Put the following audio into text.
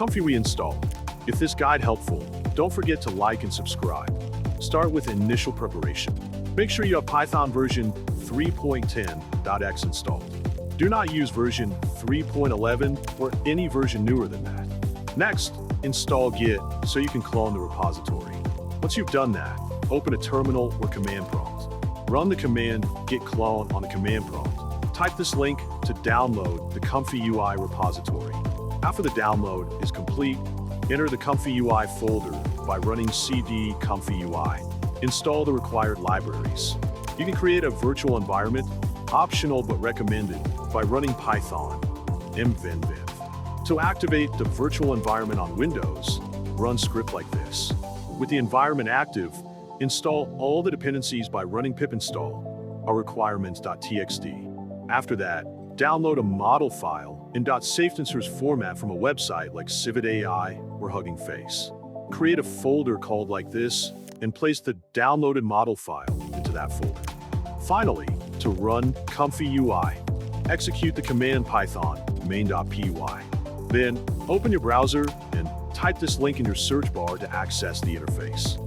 Comfyui install. If this guide helpful, don't forget to like and subscribe. Start with initial preparation. Make sure you have Python version 3.10.x installed. Do not use version 3.11 or any version newer than that. Next, install Git so you can clone the repository. Once you've done that, open a terminal or command prompt. Run the command git clone on the command prompt. Type this link to download the Comfyui repository. After the download is complete, enter the Comfyui folder by running cd Comfyui. Install the required libraries. You can create a virtual environment, optional but recommended, by running Python mvenviv. To activate the virtual environment on Windows, run script like this. With the environment active, install all the dependencies by running pip install our requirements.txt. After that, download a model file in .safeinstance format from a website like Civid.ai or Hugging Face. Create a folder called like this and place the downloaded model file into that folder. Finally, to run Comfyui, execute the command python main.py. Then, open your browser and type this link in your search bar to access the interface.